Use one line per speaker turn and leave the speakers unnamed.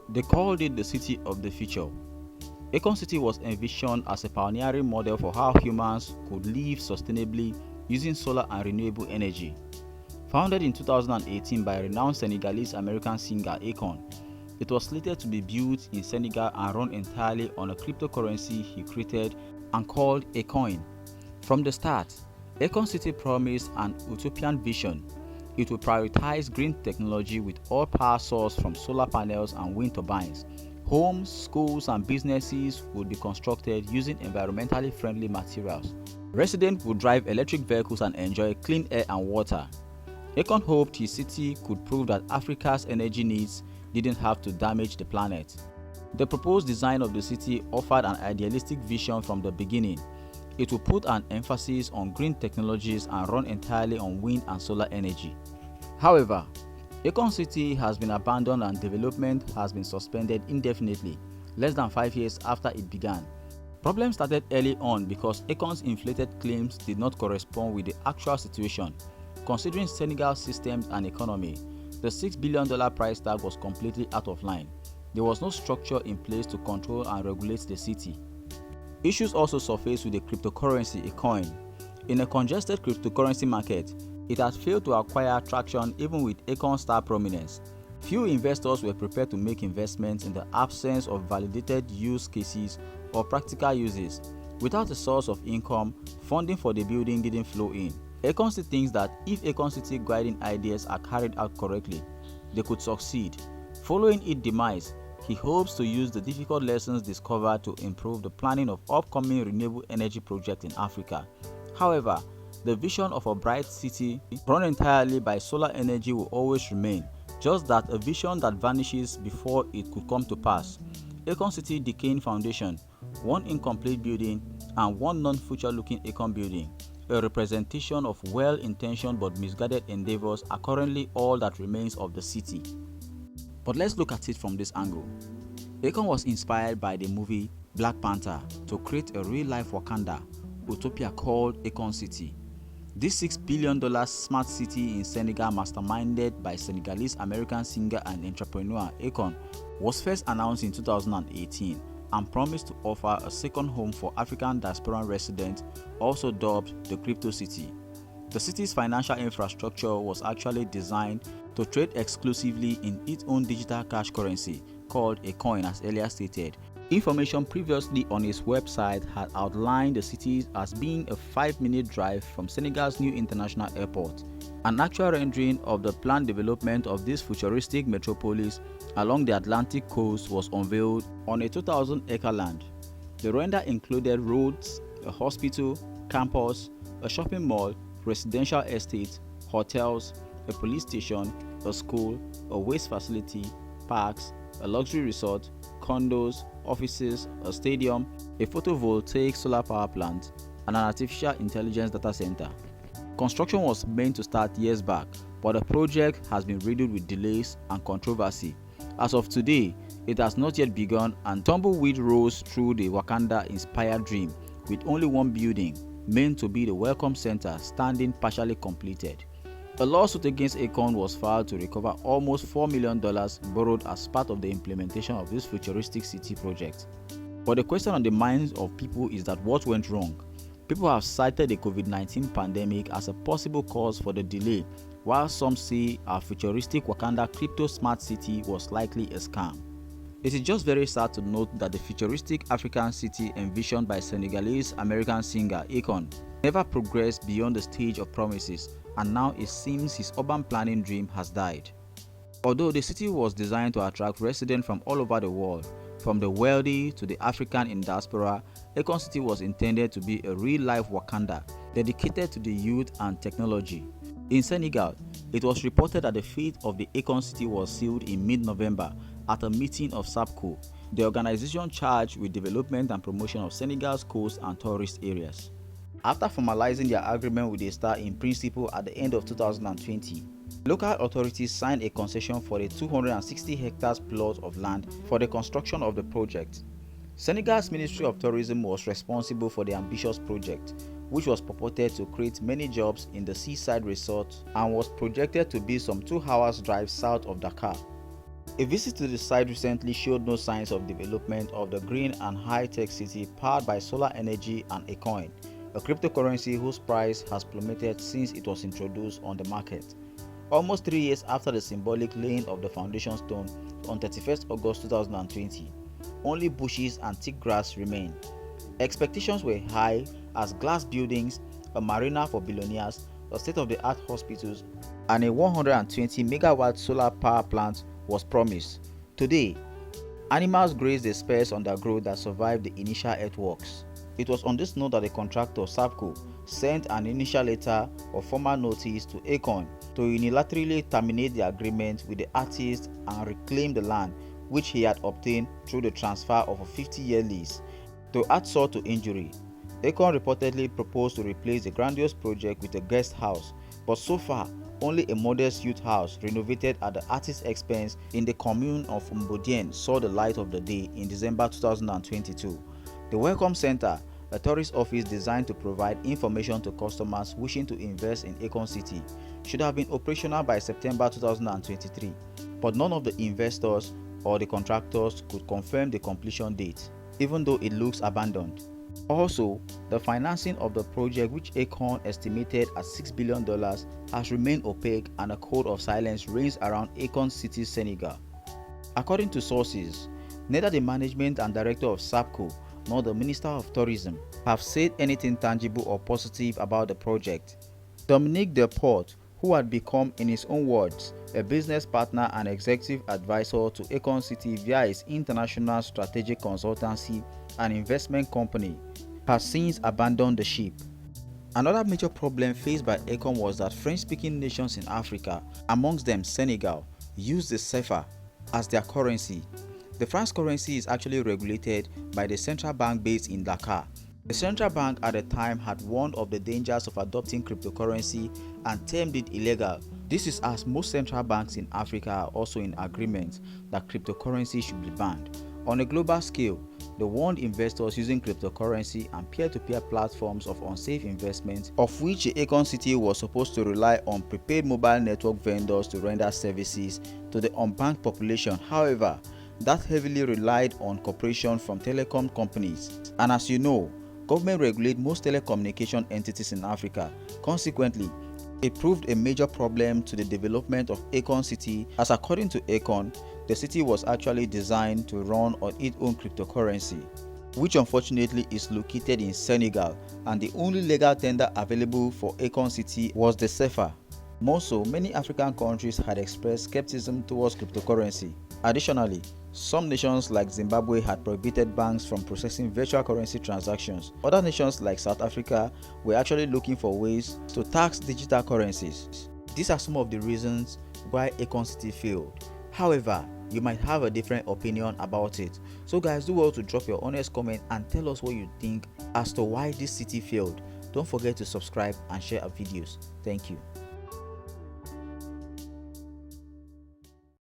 They called it the city of the future. Akon City was envisioned as a pioneering model for how humans could live sustainably using solar and renewable energy. Founded in 2018 by renowned Senegalese American singer Akon, it was slated to be built in Senegal and run entirely on a cryptocurrency he created and called a coin. From the start, Akon City promised an utopian vision. It would prioritize green technology with all power sourced from solar panels and wind turbines. Homes, schools, and businesses would be constructed using environmentally friendly materials. Residents would drive electric vehicles and enjoy clean air and water. Akon hoped his city could prove that Africa's energy needs didn't have to damage the planet. The proposed design of the city offered an idealistic vision from the beginning. It would put an emphasis on green technologies and run entirely on wind and solar energy. However, Akon City has been abandoned and development has been suspended indefinitely, less than 5 years after it began. Problems started early on because Akon's inflated claims did not correspond with the actual situation. Considering Senegal's systems and economy, the $6 billion price tag was completely out of line. There was no structure in place to control and regulate the city. Issues also surfaced with the cryptocurrency, a coin. In a congested cryptocurrency market, it had failed to acquire traction even with Akon's star prominence. Few investors were prepared to make investments in the absence of validated use cases or practical uses. Without a source of income, funding for the building didn't flow in. Akon City thinks that if Akon City guiding ideas are carried out correctly, they could succeed. Following its demise, he hopes to use the difficult lessons discovered to improve the planning of upcoming renewable energy projects in Africa. However, the vision of a bright city run entirely by solar energy will always remain, just that a vision that vanishes before it could come to pass. Akon City decaying foundation, one incomplete building, and one non-future-looking Akon building, a representation of well-intentioned but misguided endeavors, are currently all that remains of the city. But let's look at it from this angle. Akon was inspired by the movie Black Panther to create a real-life Wakanda utopia called Akon City. This $6 billion smart city in Senegal, masterminded by Senegalese American singer and entrepreneur Akon, was first announced in 2018 and promised to offer a second home for African diaspora residents, also dubbed the Crypto City. The city's financial infrastructure was actually designed to trade exclusively in its own digital cash currency, called a coin as earlier stated. Information previously on its website had outlined the city as being a 5-minute drive from Senegal's new international airport. An actual rendering of the planned development of this futuristic metropolis along the Atlantic coast was unveiled on a 2,000-acre land. The render included roads, a hospital, campus, a shopping mall, residential estate, hotels, a police station, a school, a waste facility, parks, a luxury resort, condos, offices, a stadium, a photovoltaic solar power plant, and an artificial intelligence data center. Construction was meant to start years back, but the project has been riddled with delays and controversy. As of today, it has not yet begun, and tumbleweed rose through the Wakanda-inspired dream, with only one building, meant to be the Welcome Center, standing partially completed. A lawsuit against Akon was filed to recover almost $4 million borrowed as part of the implementation of this futuristic city project. But the question on the minds of people is that what went wrong? People have cited the COVID-19 pandemic as a possible cause for the delay, while some say our futuristic Wakanda crypto smart city was likely a scam. It is just very sad to note that the futuristic African city envisioned by Senegalese American singer Akon never progressed beyond the stage of promises, and now it seems his urban planning dream has died. Although the city was designed to attract residents from all over the world, from the wealthy to the African in diaspora, Akon City was intended to be a real-life Wakanda dedicated to the youth and technology. In Senegal, it was reported that the fate of the Akon City was sealed in mid-November at a meeting of SAPCO, the organization charged with development and promotion of Senegal's coast and tourist areas. After formalizing their agreement with the star in principle at the end of 2020, local authorities signed a concession for a 260 hectares plot of land for the construction of the project. Senegal's Ministry of Tourism was responsible for the ambitious project, which was purported to create many jobs in the seaside resort and was projected to be some 2 hours drive south of Dakar. A visit to the site recently showed no signs of development of the green and high-tech city powered by solar energy and Akon, a cryptocurrency whose price has plummeted since it was introduced on the market. Almost 3 years after the symbolic laying of the foundation stone on 31st August 2020, only bushes and thick grass remain. Expectations were high as glass buildings, a marina for billionaires, a state-of-the-art hospitals, and a 120 megawatt solar power plant was promised. Today, animals graze the spares undergrowth that survived the initial earthworks. It was on this note that the contractor SAPCO sent an initial letter of formal notice to Akon to unilaterally terminate the agreement with the artist and reclaim the land which he had obtained through the transfer of a 50-year lease. To add salt to injury, Akon reportedly proposed to replace the grandiose project with a guest house, but so far, only a modest youth house renovated at the artist's expense in the commune of Mbodien saw the light of the day in December 2022. The Welcome Center, a tourist office designed to provide information to customers wishing to invest in Akon City, should have been operational by September 2023, but none of the investors or the contractors could confirm the completion date, even though it looks abandoned. Also, the financing of the project, which Akon estimated at $6 billion, has remained opaque and a code of silence reigns around Akon City, Senegal. According to sources, neither the management and director of SAPCO nor the Minister of Tourism have said anything tangible or positive about the project. Dominique Deporte, who had become, in his own words, a business partner and executive advisor to Akon City via his international strategic consultancy and investment company, has since abandoned the ship. Another major problem faced by Akon was that French-speaking nations in Africa, amongst them Senegal, use the CFA as their currency. The French currency is actually regulated by the central bank based in Dakar. The central bank at the time had warned of the dangers of adopting cryptocurrency and termed it illegal. This is as most central banks in Africa are also in agreement that cryptocurrency should be banned. On a global scale, they warned investors using cryptocurrency and peer-to-peer platforms of unsafe investment, of which the Akon City was supposed to rely on prepaid mobile network vendors to render services to the unbanked population. However, that heavily relied on cooperation from telecom companies. And as you know, government regulate most telecommunication entities in Africa. Consequently, it proved a major problem to the development of Akon City, as according to Akon, the city was actually designed to run on its own cryptocurrency, which unfortunately is located in Senegal, and the only legal tender available for Akon City was the CFA. More so, many African countries had expressed skepticism towards cryptocurrency. Additionally, some nations like Zimbabwe had prohibited banks from processing virtual currency transactions. Other nations like South Africa were actually looking for ways to tax digital currencies. These are some of the reasons why Akon City failed. However, you might have a different opinion about it. So guys, do well to drop your honest comment and tell us what you think as to why this city failed. Don't forget to subscribe and share our videos. Thank you.